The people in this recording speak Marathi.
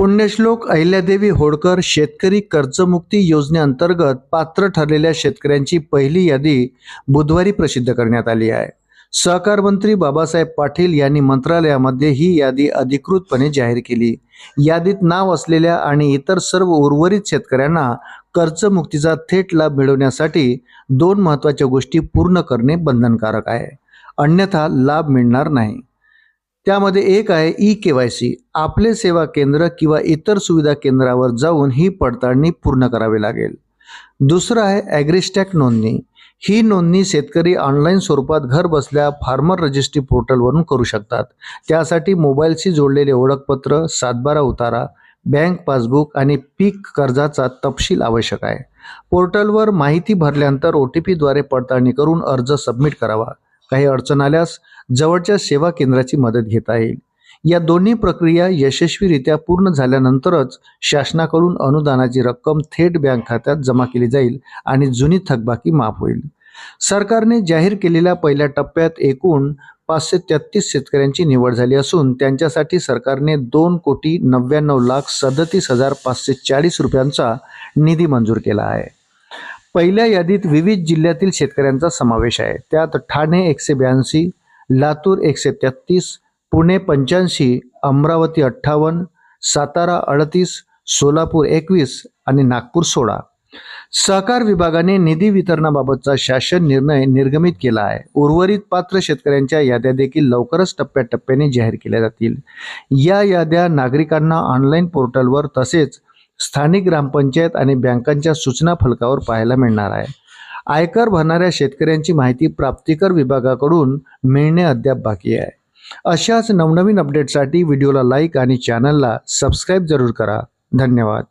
पुण्यश्लोक अहिल्यादेवी होळकर शेतकरी कर्जमुक्ती योजनेअंतर्गत पात्र ठरलेल्या शेतकऱ्यांची पहिली यादी बुधवारी प्रसिद्ध करण्यात आली आहे। सहकार मंत्री बाबासाहेब पाटील यांनी मंत्रालयामध्ये ही यादी अधिकृतपणे जाहीर केली। यादीत नाव असलेल्या आणि इतर सर्व उर्वरित शेतकऱ्यांना कर्जमुक्तीचा थेट लाभ मिळवण्यासाठी दोन महत्त्वाच्या गोष्टी पूर्ण करणे बंधनकारक आहे, अन्यथा लाभ मिळणार नाही। त्यामध्ये एक आहे ई-KYC। आपले सेवा केंद्र किंवा इतर सुविधा केंद्रावर जाऊन ही पडताळणी पूर्ण करावी लागेल। दुसरं आहे ॲग्रिस्टॅक नोंदणी। ही नोंदणी शेतकरी ऑनलाईन स्वरूपात घर बसल्या फार्मर रजिस्ट्री पोर्टलवरून करू शकतात। त्यासाठी मोबाईलशी जोडलेले ओळखपत्र, सातबारा उतारा, बँक पासबुक आणि पीक कर्जाचा तपशील आवश्यक आहे। पोर्टलवर माहिती भरल्यानंतर OTPद्वारे पडताळणी करून अर्ज सबमिट करावा। काही अडचण आल्यास जवळच्या सेवा केंद्राची मदत घेता येईल। या दोन्ही प्रक्रिया यशस्वीरित्या पूर्ण झाल्यानंतरच शासनाकडून अनुदानाची रक्कम थेट बँक खात्यात जमा केली जाईल आणि जुनी थकबाकी माफ होईल। सरकारने जाहीर केलेल्या पहिल्या टप्प्यात एकूण 533 शेतकऱ्यांची निवड झाली असून त्यांच्यासाठी सरकारने 2,99,37,540 रुपयांचा निधी मंजूर केला आहे। पहिल्या यादीत विविध जिल्ह्यातील शेतकऱ्यांचा समावेश आहे। त्यात ठाणे 182, लातूर 133, पुणे 85, अमरावती 58, सातारा 38, सोलापूर 21 आणि नागपूर 16। सहकार विभागाने निधी वितरणाबाबतचा शासन निर्णय निर्गमित केला आहे। उर्वरित पात्र शेतकऱ्यांच्या याद्या देखील लवकरच टप्प्याटप्प्याने जाहीर केल्या जातील। या याद्या नागरिकांना ऑनलाईन पोर्टलवर तसेच स्थानिक ग्रामपंचायत आणि बँकांच्या सूचना फलकावर पाहायला मिळणार आहे। आयकर भरणाऱ्या शेतकऱ्यांची माहिती प्राप्तिकर विभागाकडून मिळणे अद्याप बाकी आहे। अशाच नवनवीन अपडेटसाठी व्हिडिओला लाईक आणि चॅनलला सबस्क्राईब जरूर करा। धन्यवाद।